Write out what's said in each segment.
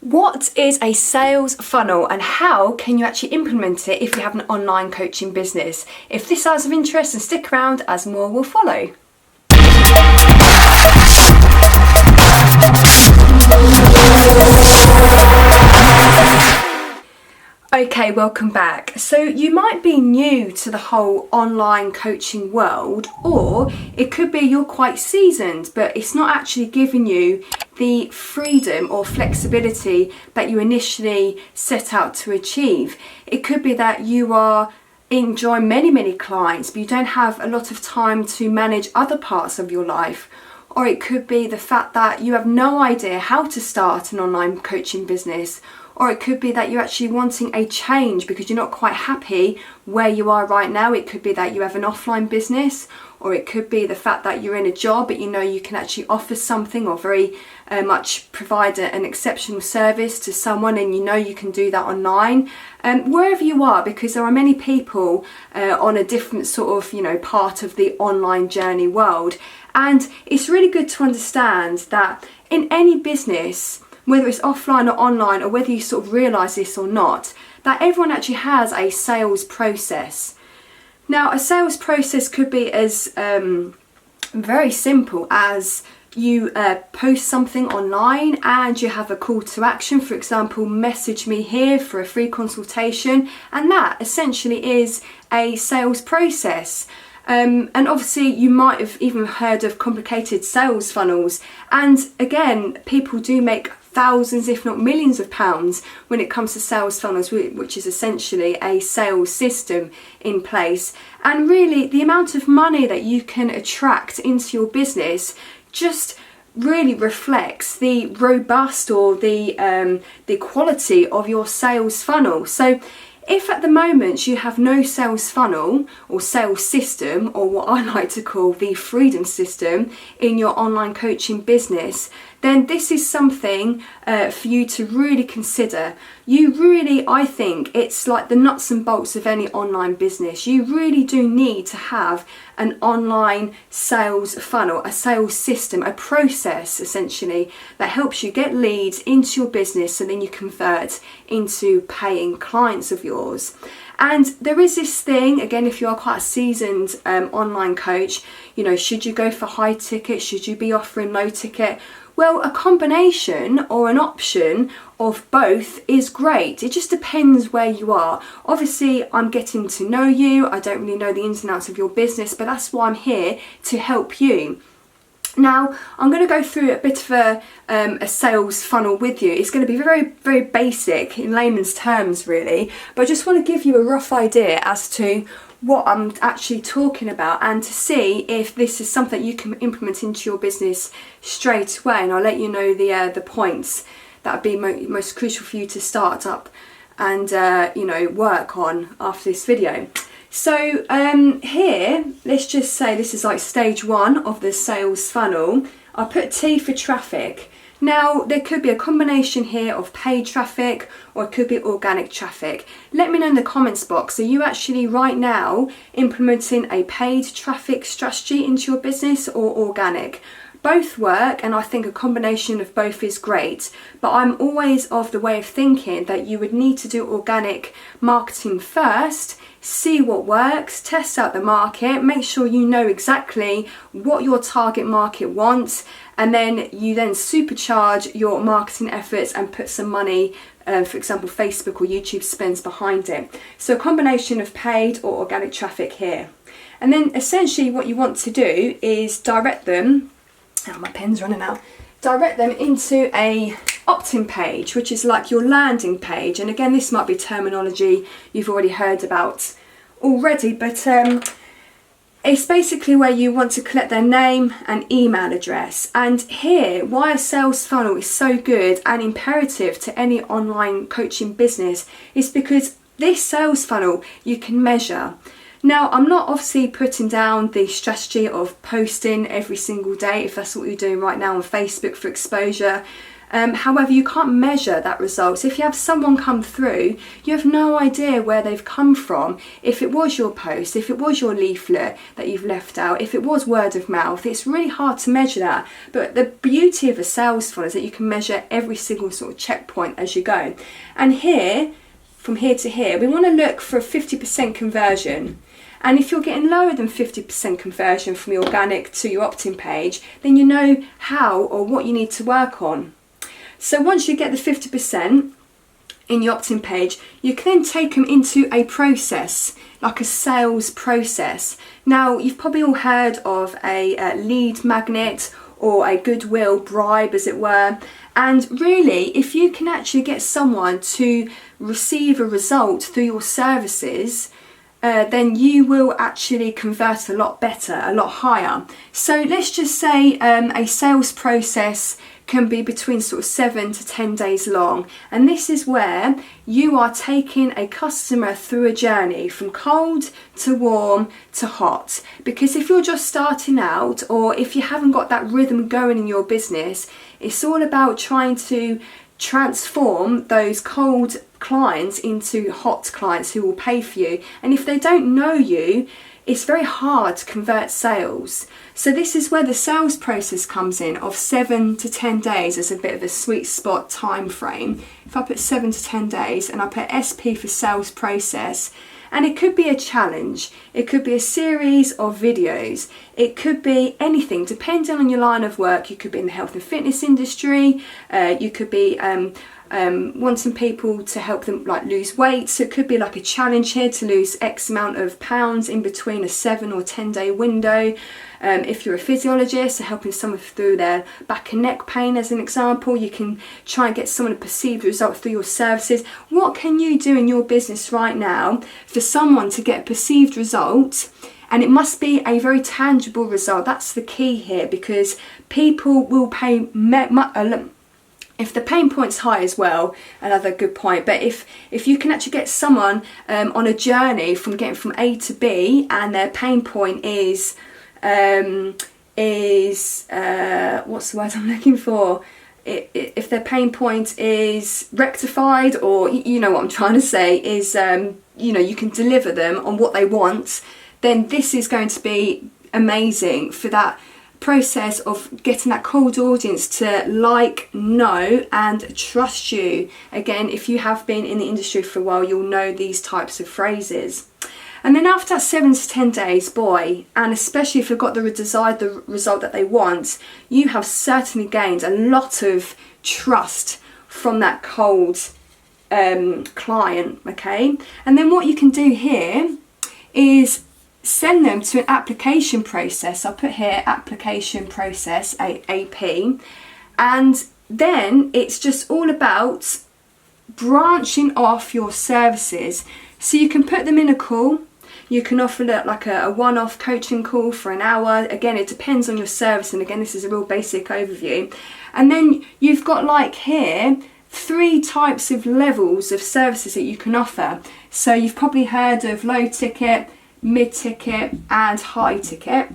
What is a sales funnel and how can you actually implement it if you have an online coaching business? If this sounds of interest, then stick around as more will follow. Okay, welcome back. So you might be new to the whole online coaching world, or it could be you're quite seasoned, but it's not actually giving you the freedom or flexibility that you initially set out to achieve. It could be that you are enjoying many clients, but you don't have a lot of time to manage other parts of your life. Or it could be the fact that you have no idea how to start an online coaching business. Or it could be that you're actually wanting a change because you're not quite happy where you are right now. It could be that you have an offline business, or it could be the fact that you're in a job but you know you can actually offer something or very much provide an exceptional service to someone, and you know you can do that online. Wherever you are, because there are many people on a different sort of part of the online journey world, and it's really good to understand that in any business, whether it's offline or online, or whether you sort of realise this or not, that everyone actually has a sales process. Now, a sales process could be as very simple as you post something online and you have a call to action. For example, message me here for a free consultation, and that essentially is a sales process. And obviously you might have even heard of complicated sales funnels, and again, people do make thousands if not millions of pounds when it comes to sales funnels, which is essentially a sales system in place. And really the amount of money that you can attract into your business just really reflects the robust or the quality of your sales funnel. So if at the moment you have no sales funnel or sales system, or what I like to call the freedom system in your online coaching business, then this is something for you to really consider. I think it's like the nuts and bolts of any online business. You really do need to have an online sales funnel, a sales system, a process essentially that helps you get leads into your business and then you convert into paying clients of yours. And there is this thing, again, if you are quite a seasoned online coach, should you go for high ticket? Should you be offering low ticket? Well, a combination or an option of both is great. It just depends where you are. Obviously, I'm getting to know you. I don't really know the ins and outs of your business, but that's why I'm here to help you. Now, I'm going to go through a bit of a sales funnel with you. It's going to be very basic in layman's terms, really, but I just want to give you a rough idea as to what I'm actually talking about, and to see if this is something you can implement into your business straight away. And I'll let you know the points that would be most crucial for you to start up and work on after this video. So here, let's just say this is like stage 1 of the sales funnel. I put T for traffic. Now, there could be a combination here of paid traffic, or it could be organic traffic. Let me know in the comments box, are you actually right now implementing a paid traffic strategy into your business or organic? Both work, and I think a combination of both is great, but I'm always of the way of thinking that you would need to do organic marketing first, see what works, test out the market, make sure you know exactly what your target market wants, and then you then supercharge your marketing efforts and put some money, for example Facebook or YouTube spends behind it. So a combination of paid or organic traffic here. And then essentially what you want to do is direct them, my pen's running out, direct them into a opt-in page, which is like your landing page. And again, this might be terminology you've already heard about already, but it's basically where you want to collect their name and email address. And here, why a sales funnel is so good and imperative to any online coaching business is because this sales funnel you can measure. Now, I'm not obviously putting down the strategy of posting every single day if that's what you're doing right now on Facebook for exposure. However, you can't measure that result. So if you have someone come through, you have no idea where they've come from. If it was your post, if it was your leaflet that you've left out, if it was word of mouth, it's really hard to measure that. But the beauty of a sales funnel is that you can measure every single sort of checkpoint as you go. And here, from here to here, we want to look for a 50% conversion. And if you're getting lower than 50% conversion from your organic to your opt-in page, then you know how or what you need to work on. So once you get the 50% in your opt-in page, you can then take them into a process, like a sales process. Now, you've probably all heard of a lead magnet or a goodwill bribe, as it were. And really, if you can actually get someone to receive a result through your services, then you will actually convert a lot better, a lot higher. So let's just say a sales process can be between sort of 7 to 10 days long. And this is where you are taking a customer through a journey from cold to warm to hot. Because if you're just starting out, or if you haven't got that rhythm going in your business, it's all about trying to transform those cold clients into hot clients who will pay for you. And if they don't know you, it's very hard to convert sales. So this is where the sales process comes in, of 7 to 10 days as a bit of a sweet spot time frame. If I put 7 to 10 days and I put SP for sales process, and it could be a challenge, it could be a series of videos, it could be anything depending on your line of work. You could be in the health and fitness industry, you could be wanting people to help them like lose weight, so it could be like a challenge here to lose X amount of pounds in between a 7 or 10 day window. If you're a physiologist, so helping someone through their back and neck pain as an example, you can try and get someone a perceived result through your services. What can you do in your business right now for someone to get a perceived result? And it must be a very tangible result. That's the key here, because people will pay if the pain point's high as well, another good point. But if you can actually get someone on a journey from getting from A to B, and their pain point is what's the word I'm looking for? If their pain point is rectified, or you know what I'm trying to say, is you can deliver them on what they want, then this is going to be amazing for that process of getting that cold audience to like, know and trust you. Again, if you have been in the industry for a while, you'll know these types of phrases. And then after that 7 to 10 days, boy, and especially if you've got the result that they want, you have certainly gained a lot of trust from that cold client, okay? And then what you can do here is send them to an application process. I'll put here application process, AP, and then it's just all about branching off your services. So you can put them in a call. You can offer like a one-off coaching call for an hour. Again, it depends on your service, and again, this is a real basic overview. And then you've got like here 3 types of levels of services that you can offer. So you've probably heard of low ticket, mid ticket and high ticket.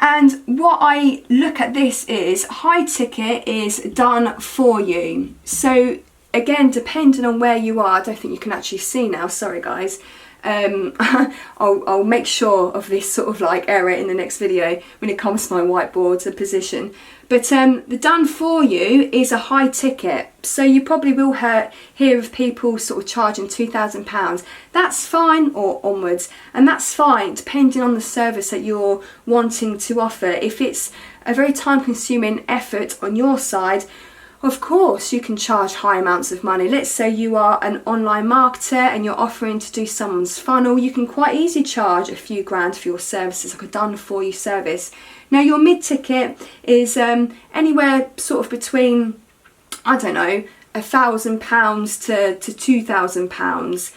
And what I look at this is high ticket is done for you. So again, depending on where you are, I don't think you can actually see now, sorry guys. I'll make sure of this sort of like error in the next video when it comes to my whiteboard to position. But the done for you is a high ticket. So you probably will hear of people sort of charging £2,000. That's fine, or onwards. And that's fine depending on the service that you're wanting to offer. If it's a very time consuming effort on your side, of course you can charge high amounts of money. Let's say you are an online marketer and you're offering to do someone's funnel. You can quite easily charge a few grand for your services, like a done for you service. Now your mid ticket is anywhere sort of between, I don't know, £1,000 to £2,000.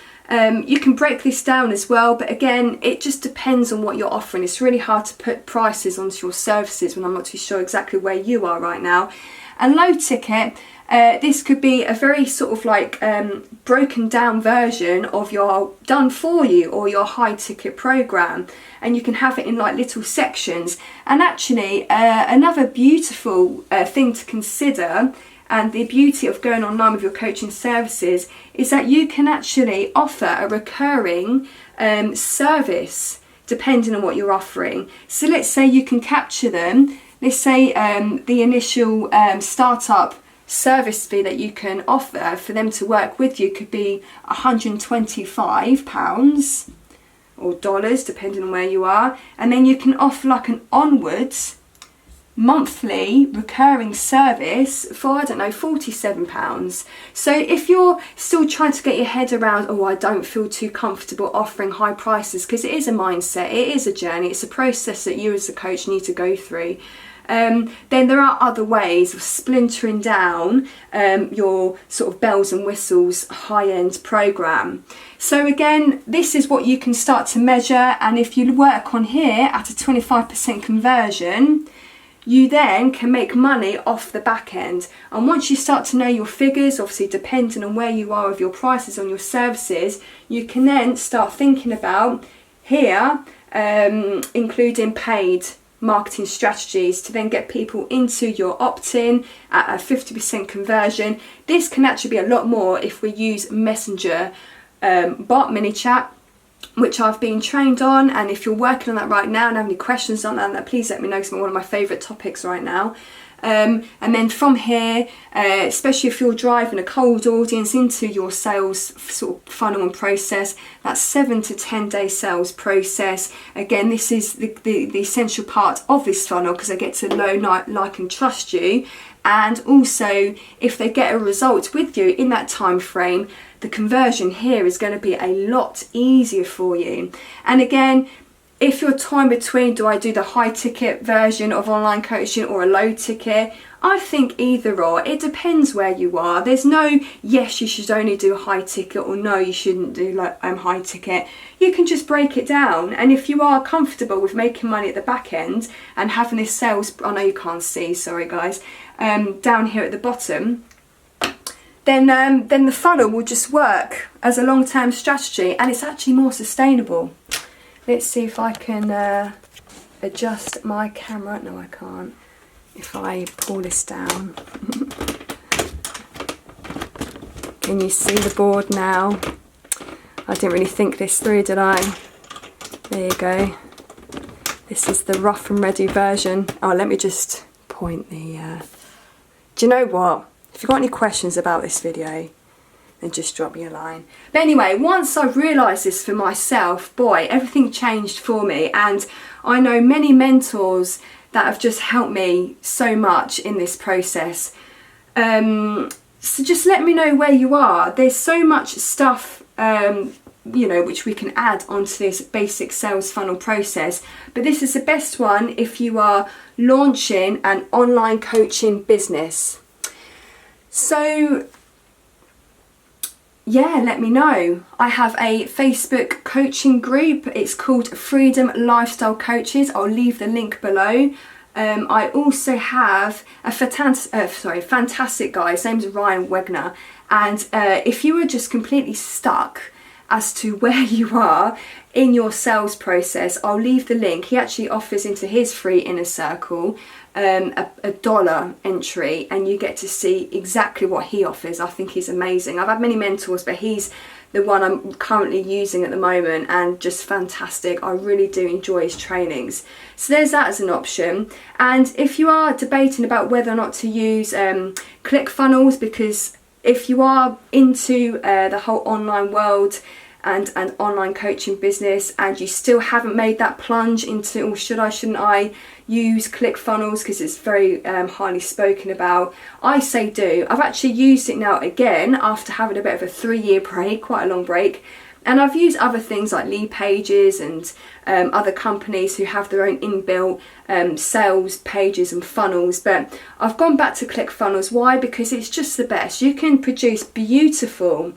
You can break this down as well, but again, it just depends on what you're offering. It's really hard to put prices onto your services when I'm not too sure exactly where you are right now. And low ticket, this could be a very sort of like broken down version of your done for you or your high ticket program, and you can have it in like little sections. And actually another beautiful thing to consider, and the beauty of going online with your coaching services, is that you can actually offer a recurring service depending on what you're offering. So let's say you can capture them. Let's say the initial startup service fee that you can offer for them to work with you could be £125 or dollars, depending on where you are. And then you can offer like an onwards monthly recurring service for, I don't know, £47. So if you're still trying to get your head around, oh, I don't feel too comfortable offering high prices, because it is a mindset, it is a journey, it's a process that you as a coach need to go through, then there are other ways of splintering down your sort of bells and whistles high-end program. So again, this is what you can start to measure, and if you work on here at a 25% conversion, you then can make money off the back end. And once you start to know your figures, obviously depending on where you are with your prices on your services, you can then start thinking about here including paid marketing strategies to then get people into your opt-in at a 50% conversion. This can actually be a lot more if we use Messenger bot mini chat, which I've been trained on. And if you're working on that right now and have any questions on that, please let me know, because it's one of my favourite topics right now. And then from here, especially if you're driving a cold audience into your sales sort of funnel and process, that's 7 to 10 day sales process. Again, this is the essential part of this funnel, because they get to know, like and trust you. And also, if they get a result with you in that time frame, the conversion here is going to be a lot easier for you. And again, if you're torn between, do I do the high ticket version of online coaching or a low ticket? I think either or. It depends where you are. There's no yes, you should only do high ticket, or no, you shouldn't do high ticket. You can just break it down. And if you are comfortable with making money at the back end and having this sales, I know you can't see, sorry guys, down here at the bottom, then the funnel will just work as a long-term strategy, and it's actually more sustainable. Let's see if I can adjust my camera. No, I can't. If I pull this down. Can you see the board now? I didn't really think this through, did I? There you go. This is the rough and ready version. Oh, let me just point the... Do you know what? If you've got any questions about this video, then just drop me a line. But anyway, once I've realised this for myself, boy, everything changed for me. And I know many mentors that have just helped me so much in this process. So just let me know where you are. There's so much stuff, you know, which we can add onto this basic sales funnel process. But this is the best one if you are launching an online coaching business. So yeah, let me know. I have a Facebook coaching group. It's called Freedom Lifestyle Coaches. I'll leave the link below. I also have a fantastic guy. His name's Ryan Wegner. And if you were just completely stuck as to where you are in your sales process, I'll leave the link. He actually offers into his free inner circle a $1 entry, and you get to see exactly what he offers. I think he's amazing. I've had many mentors, but he's the one I'm currently using at the moment, and just fantastic. I really do enjoy his trainings. So there's that as an option. And if you are debating about whether or not to use ClickFunnels, because if you are into the whole online world and online coaching business, and you still haven't made that plunge into, oh, shouldn't I use ClickFunnels because it's very highly spoken about, I say do. I've actually used it now again after having a bit of a 3-year break, quite a long break, and I've used other things like Lead Pages and other companies who have their own inbuilt sales pages and funnels, but I've gone back to ClickFunnels. Why? Because it's just the best. You can produce beautiful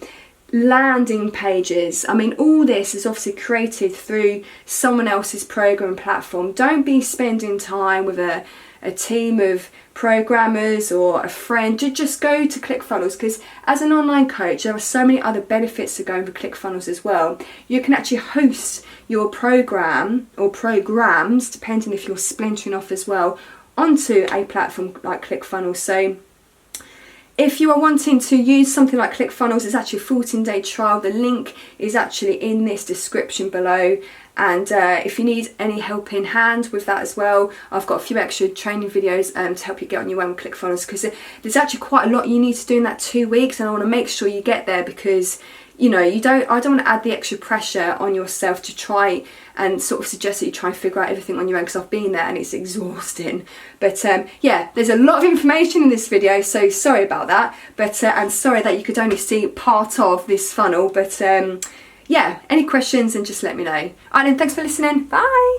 landing pages. I mean, all this is obviously created through someone else's program platform. Don't be spending time with a a team of programmers or a friend, just go to ClickFunnels, because as an online coach there are so many other benefits to going for ClickFunnels as well. You can actually host your program or programs, depending if you're splintering off as well, onto a platform like ClickFunnels. So if you are wanting to use something like ClickFunnels, it's actually a 14-day trial. The link is actually in this description below. And if you need any help in hand with that as well, I've got a few extra training videos to help you get on your way with ClickFunnels, because there's actually quite a lot you need to do in that 2 weeks, and I want to make sure you get there, because you know, I don't want to add the extra pressure on yourself to try and sort of suggest that you try and figure out everything on your own, because I've been there and it's exhausting. But yeah, there's a lot of information in this video, so sorry about that. But and sorry that you could only see part of this funnel. But yeah, any questions, and just let me know. Alright then, thanks for listening. Bye.